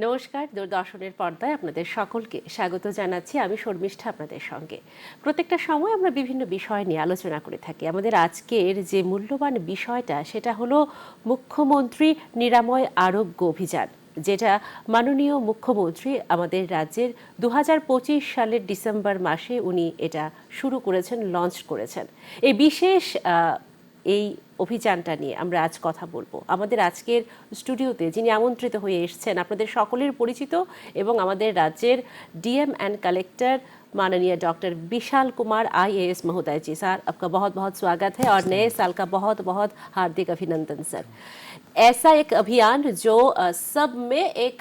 নমস্কার, দূরদর্শনের পর্দায় আপনাদের সকলকে স্বাগত জানাচ্ছি। আমি শর্মিষ্ঠা আপনাদের সঙ্গে। প্রত্যেকটা সময় আমরা বিভিন্ন বিষয় নিয়ে আলোচনা করে থাকি। আমাদের আজকের যে মূল্যবান বিষয়টা সেটা হলো মুখ্যমন্ত্রী নিরাময় আরোগ্য অভিযান, যেটা মাননীয় মুখ্যমন্ত্রী আমাদের রাজ্যের 2025 সালের ডিসেম্বর মাসে উনি এটা শুরু করেছেন, লঞ্চ করেছেন। এই বিশেষ এই অভিযানটা নিয়ে আমরা আজ কথা বলবো। আমাদের আজকের স্টুডিওতে যিনি আমন্ত্রিত হয়ে এসেছেন আপনাদের সকলের পরিচিত এবং আমাদের রাজ্যের डीएम एंड कलेक्टर माननीय डॉक्टर विशाल कुमार आईएएस महोदय जी। सर, आपका बहुत बहुत स्वागत है और नए साल का बहुत बहुत हार्दिक अभिनंदन सर। ऐसा एक अभियान जो सब में एक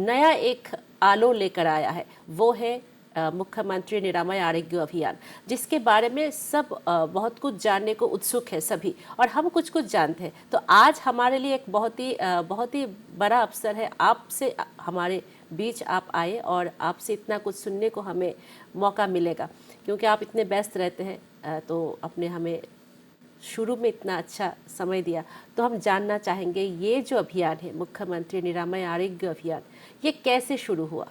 नया एक आलो लेकर आया है, वो है मुख्यमंत्री निरामय आरोग्य अभियान, जिसके बारे में सब बहुत कुछ जानने को उत्सुक है सभी, और हम कुछ कुछ जानते हैं। तो आज हमारे लिए एक बहुत ही बड़ा अवसर है, आपसे हमारे बीच आप आए और आपसे इतना कुछ सुनने को हमें मौका मिलेगा, क्योंकि आप इतने व्यस्त रहते हैं। तो अपने हमें शुरू में इतना अच्छा समय दिया, तो हम जानना चाहेंगे ये जो अभियान है मुख्यमंत्री निरामय आरोग्य अभियान, ये कैसे शुरू हुआ?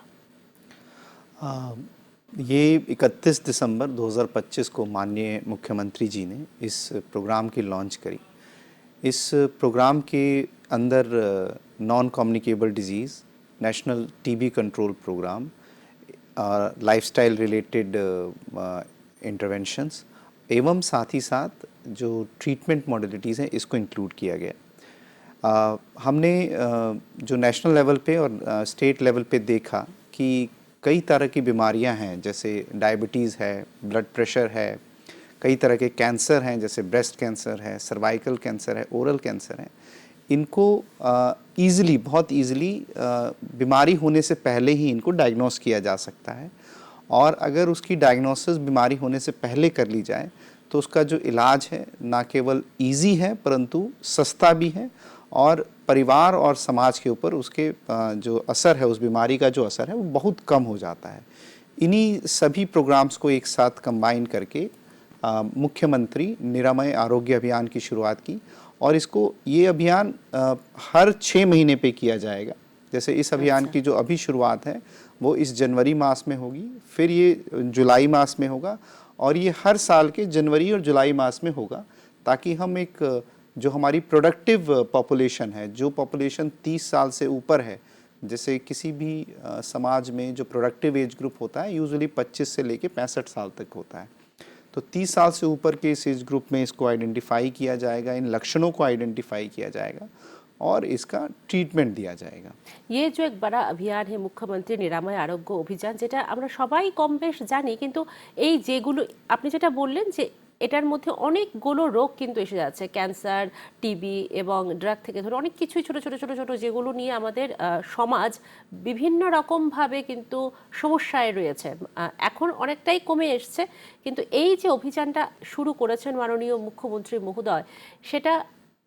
ये 31 दिसंबर 2025 को माननीय मुख्यमंत्री जी ने इस प्रोग्राम की लॉन्च करी। इस प्रोग्राम के अंदर non communicable diseases, national TB control program, lifestyle related interventions एवं साथ ही साथ जो ट्रीटमेंट मॉडलिटीज़ हैं इसको इंक्लूड किया गया। हमने जो नेशनल लेवल पे और स्टेट लेवल पे देखा कि कई तरह की बीमारियां हैं, जैसे डायबिटीज़ है, ब्लड प्रेशर है, कई तरह के कैंसर हैं जैसे ब्रेस्ट कैंसर है, सर्वाइकल कैंसर है, ओरल कैंसर है। इनको बहुत ईज़िली बीमारी होने से पहले ही इनको डायग्नोस किया जा सकता है, और अगर उसकी डायग्नोसिस बीमारी होने से पहले कर ली जाए तो उसका जो इलाज है ना केवल ईजी है परंतु सस्ता भी है, और परिवार और समाज के ऊपर उसके जो असर है, उस बीमारी का जो असर है वो बहुत कम हो जाता है। इन्हीं सभी प्रोग्राम्स को एक साथ कंबाइन करके मुख्यमंत्री निरामय आरोग्य अभियान की शुरुआत की, और इसको ये अभियान हर 6 महीने पे किया जाएगा। जैसे इस अभियान की जो अभी शुरुआत है वो इस जनवरी मास में होगी, फिर ये जुलाई मास में होगा, और ये हर साल के जनवरी और जुलाई मास में होगा, ताकि हम एक जो हमारी प्रोडक्टिव पॉपुलेशन है, जो पॉपुलेशन 30 साल से ऊपर है, जैसे किसी भी समाज में जो प्रोडक्टिव एज ग्रुप होता है यूजुअली 25 से लेके 65 साल तक होता है, तो 30 साल से ऊपर के इस एज ग्रुप में इसको आइडेंटिफाई किया जाएगा, इन लक्षणों को आइडेंटिफाई किया जाएगा और इसका ट्रीटमेंट दिया जाएगा। ये जो एक बड़ा अभियान है मुख्यमंत्री निरामय आरोग्य अभियान, যেটা আমরা সবাই কম বেশ জানি, কিন্তু এই যেগুলো আপনি যেটা বললেন যে এটার মধ্যে অনেকগুলো রোগ কিন্তু এসে যাচ্ছে, ক্যান্সার, টিবি এবং ড্রাগ থেকে ধরে অনেক কিছুই ছোট ছোট ছোট ছোট যেগুলো নিয়ে আমাদের সমাজ বিভিন্ন রকমভাবে কিন্তু সমস্যায় রয়েছে। এখন অনেকটাই কমে এসছে, কিন্তু এই যে অভিযানটা শুরু করেছেন মাননীয় মুখ্যমন্ত্রী মহোদয়, সেটা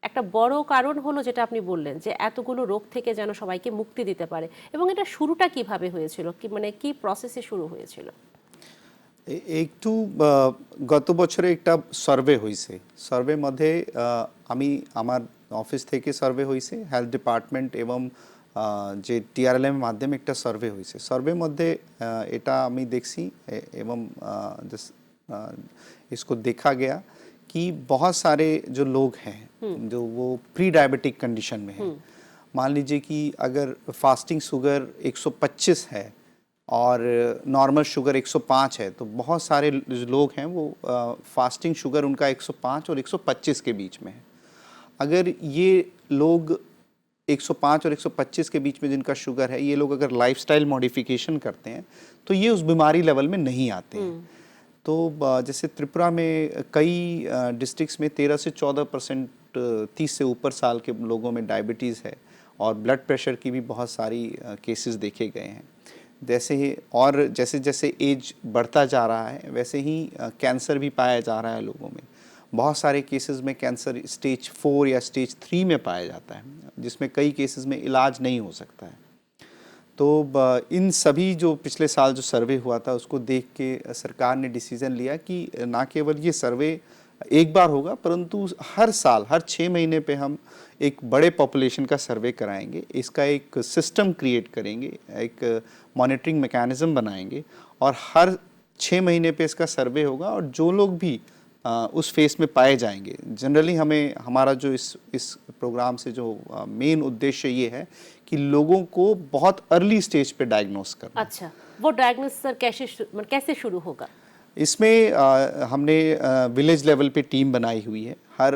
একটা বড় কারণ হলো যেটা আপনি বললেন যে এতগুলো রোগ থেকে যেন সবাইকে মুক্তি দিতে পারে। এবং এটা শুরুটা কিভাবে হয়েছিল, কি মানে কি প্রসেসে শুরু হয়েছিল? একটু গত বছরে একটা সার্ভে হয়েছে, সার্ভে মধ্যে আমি আমার অফিস থেকে সার্ভে হয়েছে, হেলথ ডিপার্টমেন্ট এবং যে টিআরএলএম মাধ্যমে একটা সার্ভে হয়েছে। সার্ভে মধ্যে এটা আমি দেখছি এবং इसको देखा गया कि बहुत सारे जो लोग हैं जो वो प्री डायबिटिक कंडीशन में हैं। मान लीजिए कि अगर फास्टिंग शुगर 125 है और नॉर्मल शुगर 105 है, तो बहुत सारे लोग हैं वो फास्टिंग शुगर उनका 105 और 125 के बीच में है। अगर ये लोग 105 और 125 के बीच में जिनका शुगर है, ये लोग अगर लाइफस्टाइल मॉडिफिकेशन करते हैं तो ये उस बीमारी लेवल में नहीं आते हैं। तो जैसे त्रिपुरा में कई डिस्ट्रिक्ट्स में 13 से 14% 30 से ऊपर साल के लोगों में डायबिटीज़ है, और ब्लड प्रेशर की भी बहुत सारी केसेस देखे गए हैं। जैसे जैसे एज बढ़ता जा रहा है वैसे ही कैंसर भी पाया जा रहा है लोगों में। बहुत सारे केसेस में कैंसर स्टेज 4 या स्टेज 3 में पाया जाता है, जिसमें कई केसेस में इलाज नहीं हो सकता है। तो इन सभी जो पिछले साल जो सर्वे हुआ था उसको देख के सरकार ने डिसीज़न लिया कि ना केवल ये सर्वे एक बार होगा, परंतु हर साल हर 6 महीने पे हम एक बड़े पॉपुलेशन का सर्वे कराएंगे, इसका एक सिस्टम क्रिएट करेंगे, एक मॉनिटरिंग मैकेनिज्म बनाएंगे और हर 6 महीने पे इसका सर्वे होगा और जो लोग भी उस फेस में पाए जाएंगे, जनरली हमारा जो इस प्रोग्राम से जो मेन उद्देश्य ये है कि लोगों को बहुत अर्ली स्टेज पे डायग्नोस करना। अच्छा, वो डायग्नोस सर कैसे शुरू होगा? इसमें हमने विलेज लेवल पे टीम बनाई हुई है। हर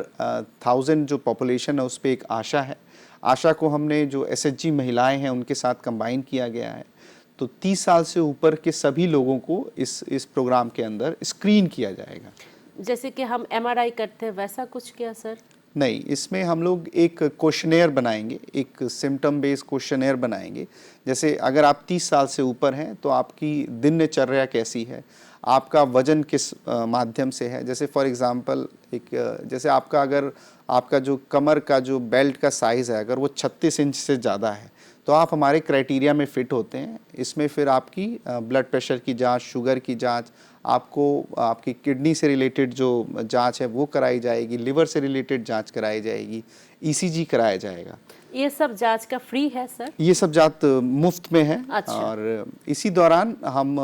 1000 जो पॉपुलेशन है उस पे एक आशा है। आशा को हमने जो एसएचजी महिलाएं हैं उनके साथ कंबाइन किया गया है। तो 30 साल से ऊपर के सभी लोगों को इस प्रोग्राम के अंदर स्क्रीन किया जाएगा। जैसे कि हम एमआरआई करते हैं वैसा कुछ क्या सर? नहीं, इसमें हम लोग एक क्वेश्चनेयर बनाएंगे, एक सिम्टम बेस्ड क्वेश्चनेयर बनाएंगे। जैसे अगर आप 30 साल से ऊपर हैं तो आपकी दिनचर्या कैसी है, आपका वजन किस माध्यम से है। जैसे फॉर एग्जांपल जैसे आपका जो कमर का जो बेल्ट का साइज़ है अगर वो 36 इंच से ज़्यादा है तो आप हमारे क्राइटेरिया में फ़िट होते हैं। इसमें फिर आपकी ब्लड प्रेशर की जांच, शुगर की जांच, आपको आपकी किडनी से रिलेटेड जो जांच है वो कराई जाएगी, लिवर से रिलेटेड जांच कराई जाएगी, ईसीजी कराया जाएगा। ये सब जांच का फ्री है सर? ये सब जांच मुफ्त में है। अच्छा। और इसी दौरान हम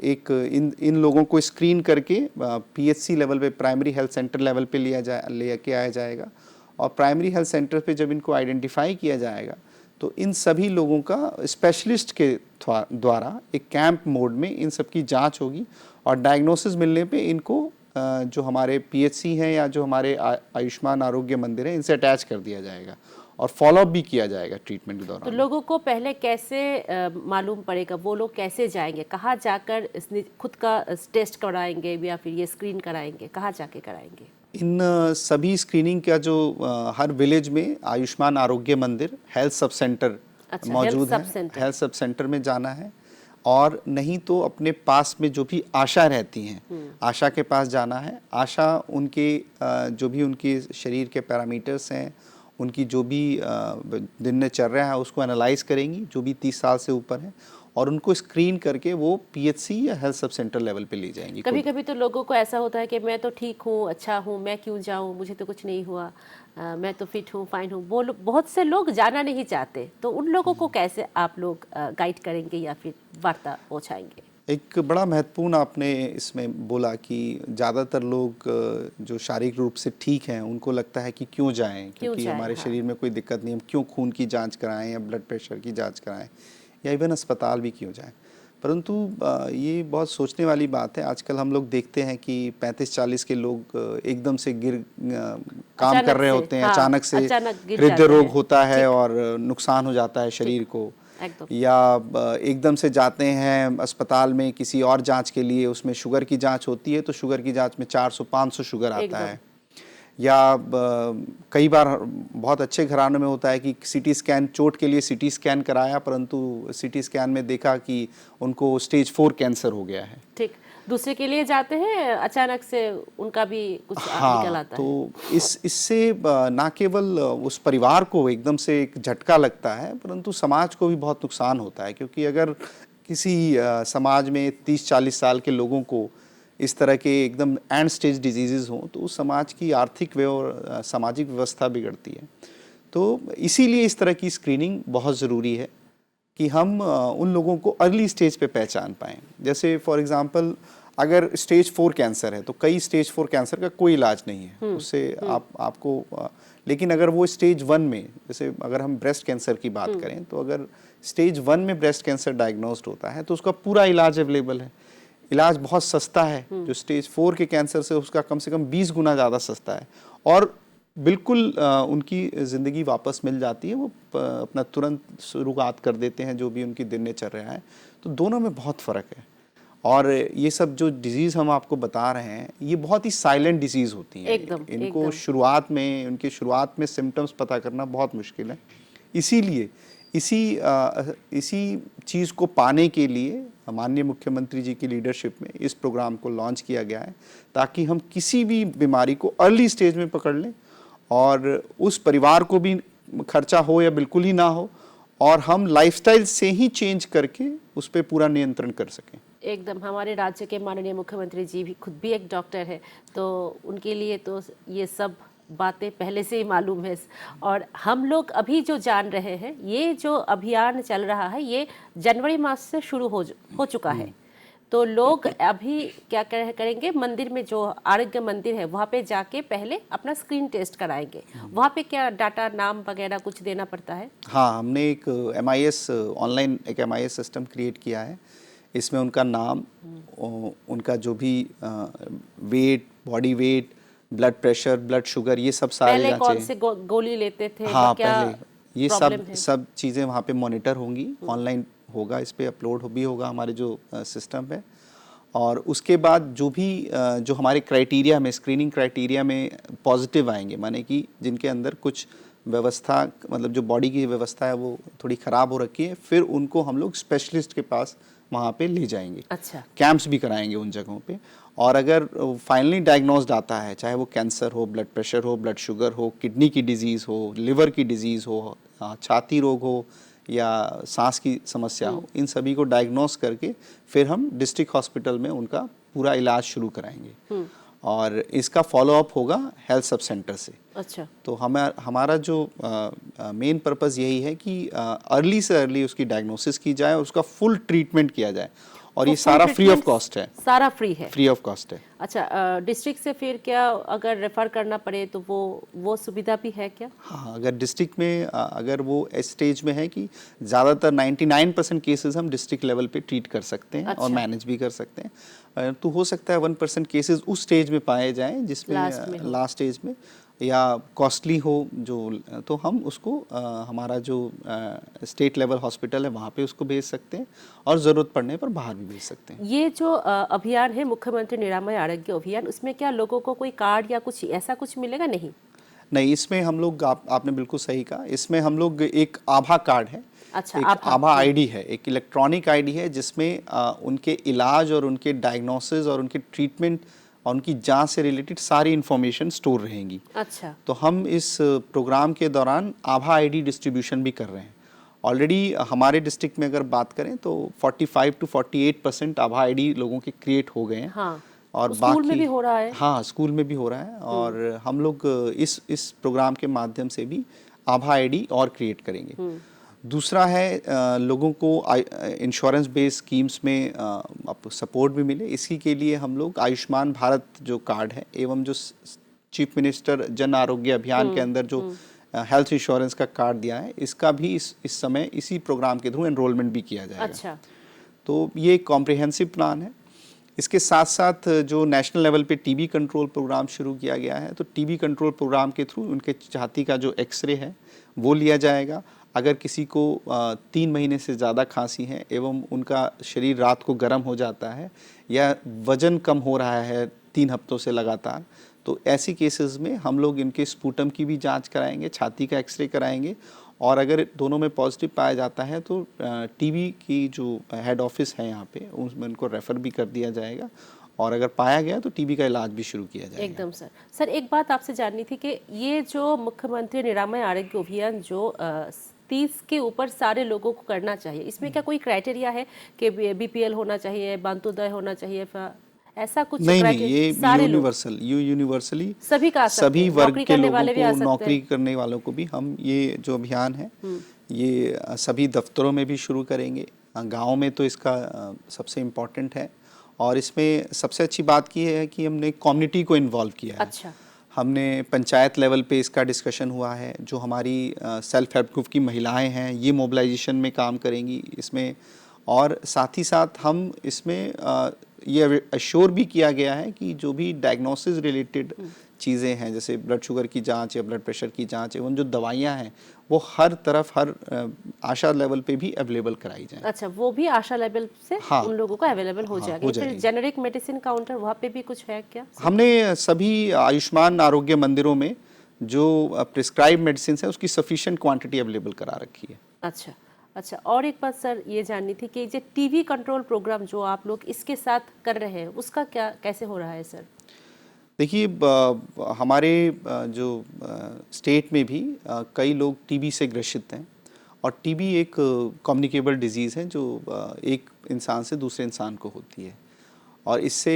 इन लोगों को स्क्रीन करके पीएचसी लेवल पे, प्राइमरी हेल्थ सेंटर लेवल पे लेके आया जाएगा और प्राइमरी हेल्थ सेंटर पे जब इनको आइडेंटिफाई किया जाएगा तो इन सभी लोगों का स्पेशलिस्ट के द्वारा एक कैंप मोड में इन सब की जांच होगी और डायग्नोसिस मिलने पे इनको जो हमारे पीएचसी हैं या जो हमारे आयुष्मान आरोग्य मंदिर हैं इनसे अटैच कर दिया जाएगा और फॉलोअप भी किया जाएगा ट्रीटमेंट के दौरान। तो लोगों को पहले कैसे मालूम पड़ेगा, वो लोग कैसे जाएंगे, कहाँ जाकर खुद का टेस्ट कराएंगे या फिर ये स्क्रीन कराएंगे, कहाँ जाके कराएंगे? इन सभी स्क्रीनिंग का जो हर विलेज में आयुष्मान आरोग्य मंदिर हेल्थ सब सेंटर मौजूद है, हेल्थ सब सेंटर में जाना है और नहीं तो अपने पास में जो भी आशा रहती हैं आशा के पास जाना है। आशा उनके जो भी उनके शरीर के पैरामीटर्स हैं, उनकी जो भी दिनचर्या है उसको एनालाइज करेंगी जो भी 30 साल से ऊपर है और उनको स्क्रीन करके वो पीएचसी या हेल्थ सब सेंटर लेवल पे ले जाएंगी। कभी कभी तो लोगों को ऐसा होता है कि मैं तो ठीक हूँ, अच्छा हूँ, मैं क्यों जाऊँ, मुझे तो कुछ नहीं हुआ, मैं तो फिट हूँ, फाइन हूँ। वो बहुत से लोग जाना नहीं चाहते, तो उन लोगों को कैसे आप लोग गाइड करेंगे या फिर वार्ता पहुँचाएंगे? एक बड़ा महत्वपूर्ण आपने इसमें बोला कि ज़्यादातर लोग जो शारीरिक रूप से ठीक हैं उनको लगता है कि क्यों जाएं, क्योंकि हमारे शरीर में कोई दिक्कत नहीं, हम क्यों खून की जांच कराएं या ब्लड प्रेशर की जांच कराएं या इवन अस्पताल भी क्यों जाएं। परंतु ये बहुत सोचने वाली बात है। आजकल हम लोग देखते हैं कि 35-40 के लोग एकदम से काम कर रहे होते हैं, अचानक से हृदय रोग होता है और नुकसान हो जाता है शरीर को, या एकदम से जाते हैं अस्पताल में किसी और जांच के लिए, उसमें शुगर की जांच होती है तो शुगर की जांच में 400-500 शुगर आता है। या कई बार बहुत अच्छे घरानों में होता है कि सीटी स्कैन, चोट के लिए सीटी स्कैन कराया परंतु सीटी स्कैन में देखा कि उनको स्टेज 4 कैंसर हो गया है। ठीक, दूसरे के लिए जाते हैं, अचानक से उनका भी कुछ निकल आता है। तो इससे ना केवल उस परिवार को एकदम से एक झटका लगता है परंतु समाज को भी बहुत नुकसान होता है, क्योंकि अगर किसी समाज में 30-40 साल के लोगों को इस तरह के एकदम एंड स्टेज डिजीज़ हों तो उस समाज की आर्थिक और सामाजिक व्यवस्था बिगड़ती है। तो इसीलिए इस तरह की स्क्रीनिंग बहुत ज़रूरी है कि हम उन लोगों को अर्ली स्टेज पे पहचान पाएँ। जैसे फॉर एग्ज़ाम्पल अगर स्टेज 4 कैंसर है तो कई स्टेज 4 कैंसर का कोई इलाज नहीं है, उससे आपको लेकिन अगर वो स्टेज 1 में, जैसे अगर हम ब्रेस्ट कैंसर की बात करें तो अगर स्टेज 1 में ब्रेस्ट कैंसर डायग्नोस्ड होता है तो उसका पूरा इलाज अवेलेबल है, इलाज बहुत सस्ता है। जो स्टेज 4 के कैंसर से उसका कम से कम 20 गुना ज़्यादा सस्ता है और बिल्कुल उनकी ज़िंदगी वापस मिल जाती है, वो अपना तुरंत शुरुआत कर देते हैं जो भी उनकी दिनचर्या है। तो दोनों में बहुत फ़र्क है और ये सब जो डिजीज़ हम आपको बता रहे हैं ये बहुत ही साइलेंट डिजीज़ होती हैं। इनको शुरुआत में, उनके शुरुआत में सिम्टम्स पता करना बहुत मुश्किल है। इसीलिए इसी चीज़ को पाने के लिए माननीय मुख्यमंत्री जी की लीडरशिप में इस प्रोग्राम को लॉन्च किया गया है ताकि हम किसी भी बीमारी को अर्ली स्टेज में पकड़ लें और उस परिवार को भी खर्चा हो या बिल्कुल ही ना हो और हम लाइफस्टाइल से ही चेंज करके उस पर पूरा नियंत्रण कर सकें। एकदम हमारे राज्य के माननीय मुख्यमंत्री जी भी खुद भी एक डॉक्टर है, तो उनके लिए तो ये सब बातें पहले से ही मालूम है। और हम लोग अभी जो जान रहे हैं, ये जो अभियान चल रहा है ये जनवरी मास से शुरू हो चुका है। तो लोग अभी क्या करेंगे, मंदिर में जो आरोग्य मंदिर है वहाँ पे जाके पहले अपना स्क्रीन टेस्ट कराएंगे। वहाँ पे क्या डाटा, नाम वगैरह कुछ देना पड़ता है? हाँ, हमने एक MIS ऑनलाइन एक MIS सिस्टम क्रिएट किया है। इसमें उनका नाम, उनका जो भी weight, body weight, blood pressure, blood sugar, ये सब सारे पहले कौन जांचें। से गोली लेते थे, हाँ, क्या पहले ये प्रॉब्लम है? सब चीज़ें वहाँ पे मॉनिटर होंगी, ऑनलाइन होगा, इस पे अपलोड भी होगा हमारे जो सिस्टम है। और उसके बाद जो भी जो हमारे क्राइटेरिया में, स्क्रीनिंग क्राइटेरिया में पॉजिटिव आएंगे, माने कि जिनके अंदर कुछ व्यवस्था, मतलब जो बॉडी की व्यवस्था है वो थोड़ी ख़राब हो रखी है, फिर उनको हम लोग स्पेशलिस्ट के पास वहाँ पे ले जाएंगे। अच्छा। कैंप्स भी कराएंगे उन जगहों पे। और अगर फाइनली डायग्नोस्ड आता है, चाहे वो कैंसर हो, ब्लड प्रेशर हो, ब्लड शुगर हो, किडनी की डिजीज़ हो, लिवर की डिजीज़ हो, छाती रोग हो या सांस की समस्या हो, इन सभी को डायग्नोस करके फिर हम डिस्ट्रिक्ट हॉस्पिटल में उनका पूरा इलाज शुरू कराएंगे। और इसका फॉलोअप होगा हेल्थ सब सेंटर से। अच्छा। तो हमारा जो मेन पर्पस यही है कि अर्ली से अर्ली उसकी डायग्नोसिस की जाए और उसका फुल ट्रीटमेंट किया जाए। और ये सारा फ्री ऑफ कॉस्ट है। सारा फ्री है? फ्री ऑफ कॉस्ट है। अच्छा, डिस्ट्रिक्ट से फिर क्या अगर रेफर करना पड़े तो वो सुविधा भी है क्या? हाँ, अगर डिस्ट्रिक्ट में अगर वो इस स्टेज में है कि ज़्यादातर 99% केसेस हम डिस्ट्रिक्ट लेवल पे ट्रीट कर सकते हैं। अच्छा। और मैनेज भी कर सकते हैं। तो हो सकता है 1% केसेस उस स्टेज में पाए जाएं जिसमें लास्ट स्टेज में या कॉस्टली हो जो, तो हम उसको हमारा जो स्टेट लेवल हॉस्पिटल है वहाँ पे उसको भेज सकते हैं और ज़रूरत पड़ने पर बाहर भी भेज सकते हैं। ये जो अभियान है मुख्यमंत्री निरामय आरोग्य अभियान, उसमें क्या लोगों को कोई कार्ड या कुछ ऐसा कुछ मिलेगा? नहीं, इसमें हम लोग, आपने बिल्कुल सही कहा, इसमें हम लोग एक आभा कार्ड है। अच्छा, एक आभा आईडी है, एक इलेक्ट्रॉनिक आईडी है जिसमें उनके इलाज और उनके डायग्नोसिस और उनके ट्रीटमेंट और उनकी जांच से रिलेटेड सारी इन्फॉर्मेशन स्टोर रहेंगी। अच्छा। तो हम इस प्रोग्राम के दौरान आभा आईडी डिस्ट्रीब्यूशन भी कर रहे हैं। ऑलरेडी हमारे डिस्ट्रिक्ट में अगर बात करें तो 45 to 48% आभा आईडी लोगों के क्रिएट हो गए हैं। हाँ। और स्कूल में भी हो रहा है? हाँ, स्कूल में भी हो रहा है। और हम लोग इस प्रोग्राम के माध्यम से भी आभा आईडी और क्रिएट करेंगे। दूसरा है लोगों को इंश्योरेंस बेस्ड स्कीम्स में सपोर्ट भी मिले, इसी के लिए हम लोग आयुष्मान भारत जो कार्ड है एवं जो चीफ मिनिस्टर जन आरोग्य अभियान के अंदर जो हेल्थ इंश्योरेंस का कार्ड दिया है, इसका भी इस समय इसी प्रोग्राम के थ्रू एनरोलमेंट भी किया जाएगा। अच्छा। तो ये एक कॉम्प्रिहेंसिव प्लान है। इसके साथ साथ जो नेशनल लेवल पे टीबी कंट्रोल प्रोग्राम शुरू किया गया है, तो टीबी कंट्रोल प्रोग्राम के थ्रू उनके छाती का जो एक्सरे है वो लिया जाएगा। अगर किसी को 3 महीने से ज़्यादा खांसी है एवं उनका शरीर रात को गर्म हो जाता है या वज़न कम हो रहा है 3 हफ्तों से लगातार, तो ऐसी केसेस में हम लोग इनके स्पूटम की भी जांच कराएंगे, छाती का एक्सरे कराएंगे। और अगर दोनों में पॉजिटिव पाया जाता है तो टीबी की जो हेड ऑफिस है यहाँ पे, उसमें उनको रेफ़र भी कर दिया जाएगा। और अगर पाया गया तो टीबी का इलाज भी शुरू किया जाएगा। एकदम सर, एक बात आपसे जाननी थी कि ये जो मुख्यमंत्री निरामय आरोग्य अभियान जो 30 के ऊपर सारे लोगों को करना चाहिए, इसमें क्या कोई क्राइटेरिया है कि BPL होना चाहिए, बांतुदय होना चाहिए, ऐसा कुछ? नहीं, ये यूनिवर्सली सभी का सभी वर्ग के लोगों को, नौकरी करने वालों को भी हम ये जो अभियान है ये सभी दफ्तरों में भी शुरू करेंगे। गाँव में तो इसका सबसे इम्पोर्टेंट है। और इसमें सबसे अच्छी बात ये है कि हमने कम्युनिटी को इन्वॉल्व किया है। अच्छा। हमने पंचायत लेवल पे इसका डिस्कशन हुआ है। जो हमारी सेल्फ हेल्प ग्रुप की महिलाएं हैं ये मोबिलाइजेशन में काम करेंगी इसमें। और साथ ही साथ हम इसमें ये अश्योर भी किया गया है कि जो भी डायग्नोसिस रिलेटेड चीज़ें हैं, जैसे ब्लड शुगर की जांच या ब्लड प्रेशर की जांच एवं जो दवाइयाँ हैं वो हर तरफ, हर आशा लेवल पे भी अवेलेबल कराई जाए। अच्छा, वो भी आशा लेवल से हाँ, उन लोगों को अवेलेबल हो जाएगा। फिर जेनेरिक मेडिसिन काउंटर वहाँ पे भी कुछ है क्या? हमने सभी आयुष्मान आरोग्य मंदिरों में जो प्रिस्क्राइब मेडिसिन है उसकी सफिशिएंट क्वांटिटी अवेलेबल करा रखी है। अच्छा, और एक बात सर ये जाननी थी कि जो टीबी कंट्रोल प्रोग्राम जो आप लोग इसके साथ कर रहे हैं उसका कैसे हो रहा है सर? देखिए, हमारे जो स्टेट में भी कई लोग टीबी से ग्रसित हैं और टीबी एक कम्युनिकेबल डिजीज़ है जो एक इंसान से दूसरे इंसान को होती है, और इससे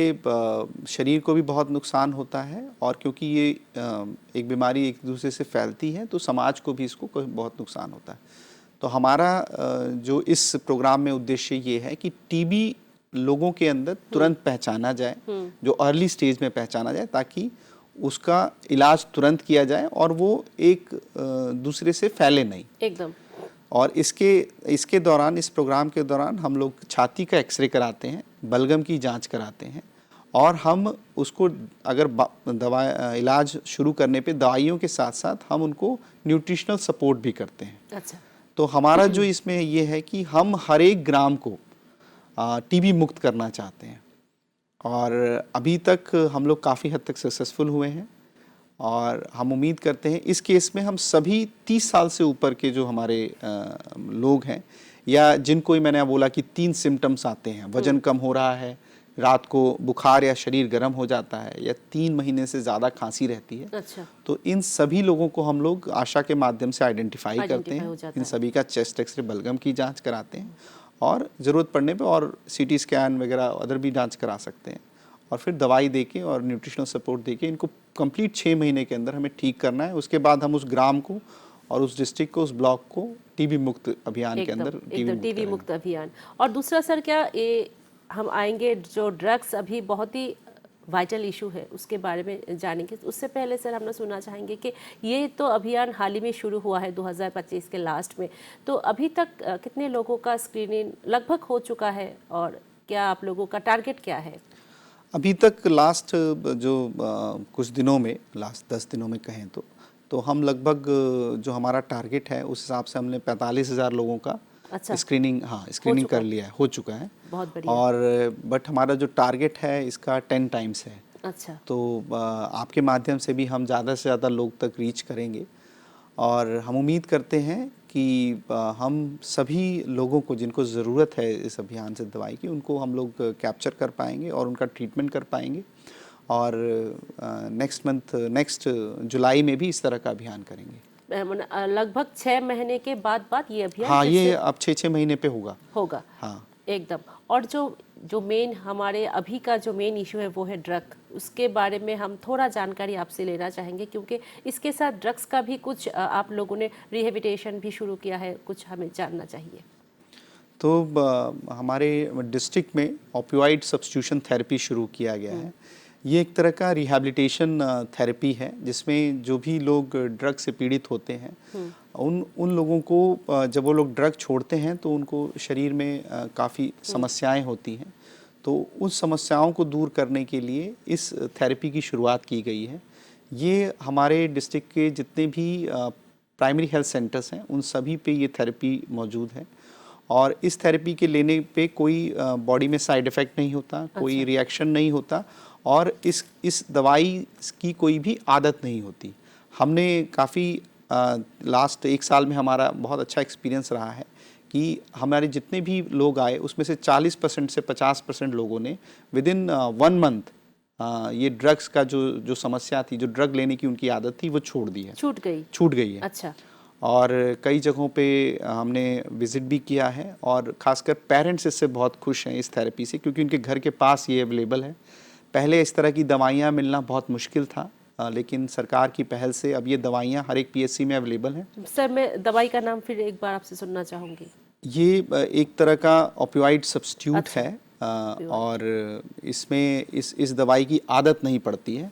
शरीर को भी बहुत नुकसान होता है, और क्योंकि ये एक बीमारी एक दूसरे से फैलती है तो समाज को भी इसको बहुत नुकसान होता है। तो हमारा जो इस प्रोग्राम में उद्देश्य ये है कि टीबी लोगों के अंदर तुरंत पहचाना जाए, जो अर्ली स्टेज में पहचाना जाए, ताकि उसका इलाज तुरंत किया जाए और वो एक दूसरे से फैले नहीं एकदम। और इसके दौरान, इस प्रोग्राम के दौरान हम लोग छाती का एक्सरे कराते हैं, बलगम की जांच कराते हैं, और हम उसको अगर दवा इलाज शुरू करने पे दवाइयों के साथ साथ हम उनको न्यूट्रिशनल सपोर्ट भी करते हैं। अच्छा। तो हमारा जो इसमें ये है कि हम हर एक ग्राम को टीबी मुक्त करना चाहते हैं, और अभी तक हम लोग काफ़ी हद तक सक्सेसफुल हुए हैं, और हम उम्मीद करते हैं इस केस में हम सभी 30 साल से ऊपर के जो हमारे लोग हैं, या जिनको मैंने बोला कि 3 सिम्टम्स आते हैं, वजन कम हो रहा है, रात को बुखार या शरीर गर्म हो जाता है, या 3 महीने से ज़्यादा खांसी रहती है। अच्छा। तो इन सभी लोगों को हम लोग आशा के माध्यम से आइडेंटिफाई करते हैं, इन सभी का चेस्ट एक्सरे, बलगम की जांच कराते हैं, और ज़रूरत पड़ने पे और सीटी स्कैन वगैरह अदर भी जांच करा सकते हैं, और फिर दवाई देके और न्यूट्रिशनल सपोर्ट देके इनको कंप्लीट 6 महीने के अंदर हमें ठीक करना है। उसके बाद हम उस ग्राम को और उस डिस्ट्रिक्ट को, उस ब्लॉक को टीबी मुक्त अभियान के अंदर टीबी मुक्त अभियान। और दूसरा सर, क्या ये हम आएंगे जो ड्रग्स अभी बहुत ही वाइटल इशू है उसके बारे में जानेंगे। उससे पहले सर हम सुनना चाहेंगे कि ये तो अभियान हाल ही में शुरू हुआ है 2025 के लास्ट में, तो अभी तक कितने लोगों का स्क्रीनिंग लगभग हो चुका है, और क्या आप लोगों का टारगेट क्या है? अभी तक लास्ट जो कुछ दिनों में, लास्ट 10 दिनों में कहें तो हम लगभग जो हमारा टारगेट है उस हिसाब से हमने 45,000 लोगों का स्क्रीनिंग कर लिया है, हो चुका है। बहुत बढ़िया। और बट हमारा जो टारगेट है इसका 10 टाइम्स है। अच्छा। तो आपके माध्यम से भी हम ज़्यादा से ज़्यादा लोग तक रीच करेंगे, और हम उम्मीद करते हैं कि हम सभी लोगों को जिनको ज़रूरत है इस अभियान से दवाई की, उनको हम लोग कैप्चर कर पाएंगे और उनका ट्रीटमेंट कर पाएंगे, और नेक्स्ट जुलाई में भी इस तरह का अभियान करेंगे। लगभग 6 महीने के बाद ये अभियान? हाँ, ये अब 6 महीने पे होगा। हाँ, एकदम। और जो मेन हमारे अभी का जो मेन इशू है वो है ड्रग, उसके बारे में हम थोड़ा जानकारी आपसे लेना चाहेंगे, क्योंकि इसके साथ ड्रग्स का भी कुछ आप लोगों ने रिहेबिलिटेशन भी शुरू किया है, कुछ हमें जानना चाहिए। तो हमारे डिस्ट्रिक्ट में ऑपियोइड सब्स्टिट्यूशन थेरेपी शुरू किया गया है। ये एक तरह का रिहैबिलिटेशन थेरेपी है, जिसमें जो भी लोग ड्रग से पीड़ित होते हैं, उन लोगों को जब वो लोग ड्रग छोड़ते हैं तो उनको शरीर में काफ़ी समस्याएं होती हैं। तो उस समस्याओं को दूर करने के लिए इस थेरेपी की शुरुआत की गई है। ये हमारे डिस्ट्रिक्ट के जितने भी प्राइमरी हेल्थ सेंटर्स हैं उन सभी पे ये थेरेपी मौजूद है, और इस थेरेपी के लेने पे कोई बॉडी में साइड इफ़ेक्ट नहीं होता, कोई रिएक्शन नहीं होता, और इस दवाई की कोई भी आदत नहीं होती। हमने काफ़ी लास्ट 1 साल में हमारा बहुत अच्छा एक्सपीरियंस रहा है कि हमारे जितने भी लोग आए उसमें से 40% से 50% लोगों ने विदिन 1 मंथ ये ड्रग्स का जो समस्या थी, जो ड्रग लेने की उनकी आदत थी, वो छोड़ दी है, छूट गई है। अच्छा। और कई जगहों पे हमने विज़िट भी किया है, और ख़ासकर पेरेंट्स इससे बहुत खुश हैं इस थेरेपी से, क्योंकि उनके घर के पास ये अवेलेबल है। पहले इस तरह की दवाइयाँ मिलना बहुत मुश्किल था, लेकिन सरकार की पहल से अब ये दवाइयाँ हर एक पीएचसी में अवेलेबल हैं। सर, मैं दवाई का नाम फिर एक बार आपसे सुनना चाहूँगी। ये एक तरह का ऑपियोइड सब्स्टिट्यूट है, और इसमें इस दवाई की आदत नहीं पड़ती है,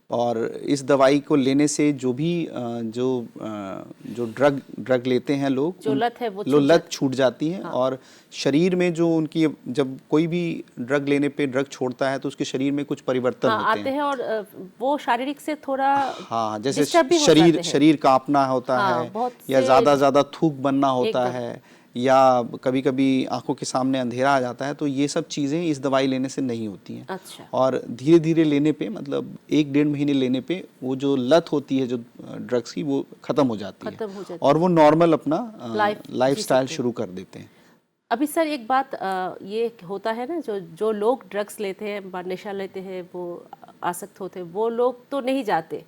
और इस दवाई को लेने से जो भी जो ड्रग लेते हैं लोग, जो लत है वो लत छूट जाती है। हाँ। और शरीर में जो उनकी, जब कोई भी ड्रग लेने पे ड्रग छोड़ता है तो उसके शरीर में कुछ परिवर्तन होते हैं, और वो शारीरिक से थोड़ा, हाँ, जैसे शरीर कांपना होता है, या ज़्यादा थूक बनना होता है, या कभी कभी आंखों के सामने अंधेरा आ जाता है, तो ये सब चीज़ें इस दवाई लेने से नहीं होती हैं। अच्छा। और धीरे धीरे लेने पे, मतलब 1-1.5 महीने लेने पे, वो जो लत होती है जो ड्रग्स की, वो ख़त्म हो जाती है, और वो नॉर्मल अपना लाइफस्टाइल शुरू कर देते हैं। अभी सर एक बात ये होता है ना, जो लोग ड्रग्स लेते हैं, नशा लेते हैं, वो आसक्त होते हैं, वो लोग तो नहीं जाते,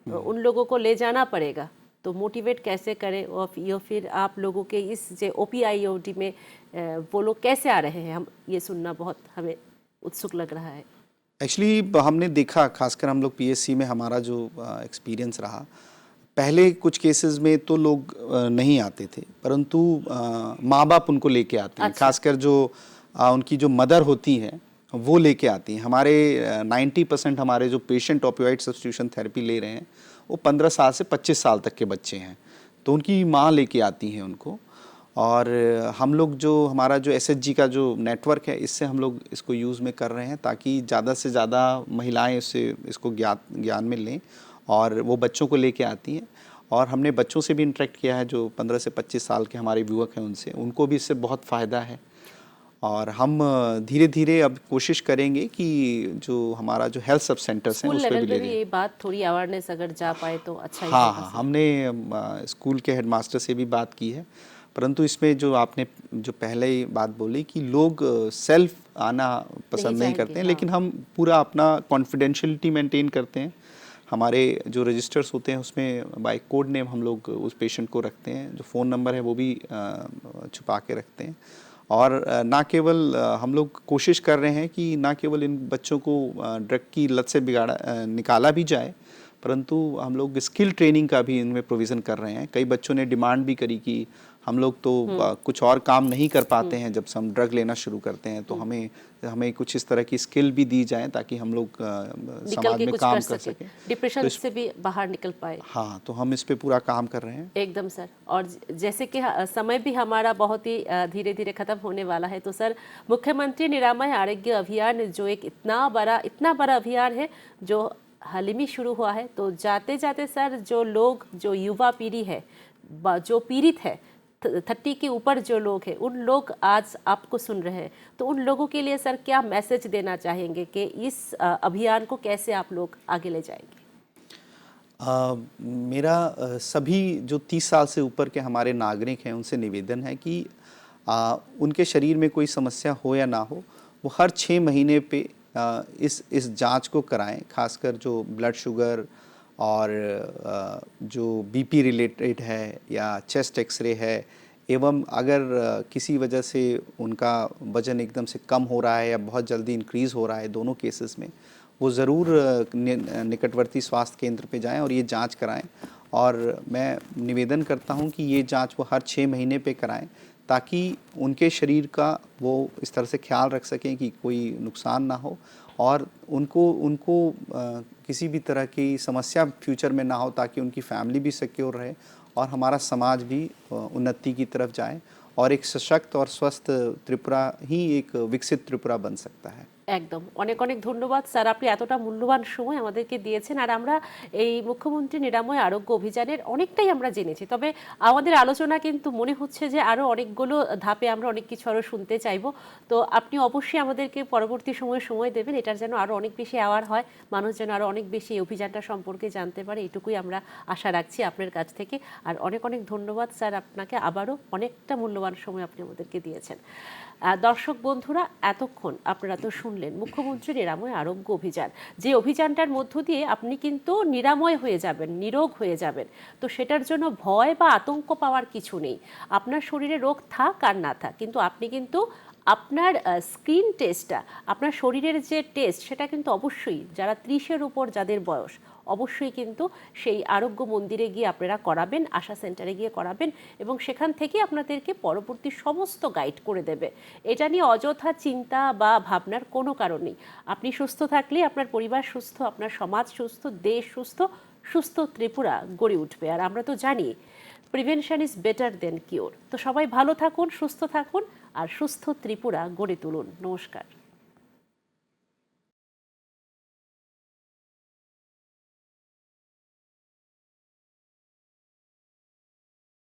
उन लोगों को ले जाना पड़ेगा। तो मोटिवेट कैसे करें और या फिर आप लोगों के इस जो OPIOD में वो लोग कैसे आ रहे हैं, हम ये सुनना बहुत हमें उत्सुक लग रहा है। एक्चुअली हमने देखा, खासकर हम लोग PSC में हमारा जो एक्सपीरियंस रहा, पहले कुछ केसेस में तो लोग नहीं आते थे, परंतु माँ बाप उनको लेके आते हैं। अच्छा। खासकर जो उनकी जो मदर होती हैं वो लेके आती हैं। हमारे 90% हमारे जो पेशेंट ऑपियोइड सब्स्टिट्यूशन थेरेपी ले रहे हैं वो 15 साल से 25 साल तक के बच्चे हैं, तो उनकी माँ लेके आती हैं उनको। और हम लोग जो हमारा जो SHG का जो नेटवर्क है, इससे हम लोग इसको यूज़ में कर रहे हैं ताकि ज़्यादा से ज़्यादा महिलाएं इसको ज्ञान में लें, और वो बच्चों को लेके आती हैं। और हमने बच्चों से भी इंटरेक्ट किया है, जो 15 से 25 साल के हमारे युवक हैं, उनको भी इससे बहुत फ़ायदा है। और हम धीरे धीरे अब कोशिश करेंगे कि जो हमारा जो हेल्थ सब सेंटर्स हैं स्कूल उस पर भी लेवल ले पे भी जाएं। ये बात थोड़ी अवेयरनेस अगर जा पाए तो अच्छा ही हाँ होगा हाँ, सर। हमने स्कूल के हेडमास्टर से भी बात की है, परंतु इसमें जो आपने जो पहले ही बात बोली कि लोग सेल्फ आना पसंद नहीं करते हैं, हाँ। लेकिन हम पूरा अपना कॉन्फिडेंशियलिटी मेंटेन करते हैं। हमारे जो रजिस्टर्स होते हैं उसमें बाय कोड नेम हम लोग उस पेशेंट को रखते हैं, जो फ़ोन नंबर है वो भी छुपा के रखते हैं। और ना केवल हम लोग कोशिश कर रहे हैं कि ना केवल इन बच्चों को ड्रग की लत से निकाला भी जाए, परंतु हम लोग स्किल ट्रेनिंग का भी इनमें प्रोविज़न कर रहे हैं। कई बच्चों ने डिमांड भी करी कि हम लोग तो कुछ और काम नहीं कर पाते हैं, जब से हम ड्रग लेना शुरू करते हैं तो हमें कुछ इस तरह की स्किल भी दी जाए ताकि हम लोग निकल समाज के में कुछ काम कर कर सके, सकें। डिप्रेशन तो से भी बाहर निकल पाए। हाँ, तो हम इस पे पूरा काम कर रहे हैं। एकदम सर। और जैसे कि समय भी हमारा बहुत ही धीरे धीरे खत्म होने वाला है, तो सर मुख्यमंत्री निरामय आरोग्य अभियान जो एक इतना बड़ा अभियान है जो हाल ही में शुरू हुआ है, तो जाते जाते सर जो लोग, जो युवा पीढ़ी है, जो पीड़ित है, 30 के ऊपर जो लोग हैं, उन लोग आज आपको सुन रहे हैं, तो उन लोगों के लिए सर क्या मैसेज देना चाहेंगे कि इस अभियान को कैसे आप लोग आगे ले जाएंगे? मेरा सभी जो 30 साल से ऊपर के हमारे नागरिक हैं उनसे निवेदन है कि उनके शरीर में कोई समस्या हो या ना हो, वो हर 6 महीने पे इस जांच को कराएं। खासकर जो ब्लड शुगर और जो BP रिलेटेड है या चेस्ट एक्सरे है, एवं अगर किसी वजह से उनका वज़न एकदम से कम हो रहा है या बहुत जल्दी इंक्रीज़ हो रहा है, दोनों केसेस में वो ज़रूर निकटवर्ती स्वास्थ्य केंद्र पे जाएं और ये जांच कराएं। और मैं निवेदन करता हूं कि ये जांच वो हर 6 महीने पे कराएं ताकि उनके शरीर का वो इस तरह से ख्याल रख सकें कि कोई नुकसान ना हो, और उनको उनको किसी भी तरह की समस्या फ्यूचर में ना हो, ताकि उनकी फैमिली भी सिक्योर रहे और हमारा समाज भी उन्नति की तरफ जाए, और एक सशक्त और स्वस्थ त्रिपुरा ही एक विकसित त्रिपुरा बन सकता है। একদম অনেক অনেক ধন্যবাদ স্যার, আপনি এতটা মূল্যবান সময় আমাদেরকে দিয়েছেন। আর আমরা এই মুখ্যমন্ত্রী নিরাময় আরোগ্য অভিযানের অনেকটাই আমরা জেনেছি, তবে আমাদের আলোচনা কিন্তু মনে হচ্ছে যে আরও অনেকগুলো ধাপে আমরা অনেক কিছু আরও শুনতে চাইবো। তো আপনি অবশ্যই আমাদেরকে পরবর্তী সময় দেবেন, এটার যেন আরও অনেক বেশি অ্যাওয়ার হয়, মানুষ যেন আরও অনেক বেশি এই অভিযানটা সম্পর্কে জানতে পারে, এটুকুই আমরা আশা রাখছি আপনার কাছ থেকে। আর অনেক অনেক ধন্যবাদ স্যার আপনাকে, আবারও অনেকটা মূল্যবান সময় আপনি আমাদেরকে দিয়েছেন। দর্শক বন্ধুরা, এতক্ষণ আপনারা তো শুনলেন মুখ্যমন্ত্রী নিরাময় আরোগ্য অভিযান, যে অভিযানটার মধ্য দিয়ে আপনি কিন্তু নিরাময় হয়ে যাবেন, নিরোগ হয়ে যাবেন। তো সেটার জন্য ভয় বা আতঙ্ক পাওয়ার কিছু নেই। আপনার শরীরে রোগ থাক আর না থাক, কিন্তু আপনি কিন্তু আপনার স্ক্রিন টেস্টটা, আপনার শরীরের যে টেস্ট, সেটা কিন্তু অবশ্যই যারা 30-এর উপর যাদের বয়স, অবশ্যই কিন্তু সেই আরোগ্য মন্দিরে গিয়ে আপনারা করাবেন, আশা সেন্টারে গিয়ে করাবেন, এবং সেখান থেকে আপনাদেরকে পরবর্তী সমস্ত গাইড করে দেবে। এটা নিয়ে অযথা চিন্তা বা ভাবনার কোনো কারণ নেই। আপনি সুস্থ থাকলে আপনার পরিবার সুস্থ, আপনার সমাজ সুস্থ, দেশ সুস্থ, সুস্থ ত্রিপুরা গড়ে উঠবে। আর আমরা তো জানি prevention is better then cure. তো সবাই ভালো থাকুন, সুস্থ থাকুন, আর সুস্থ ত্রিপুরা গড়ে তুলুন। নমস্কার।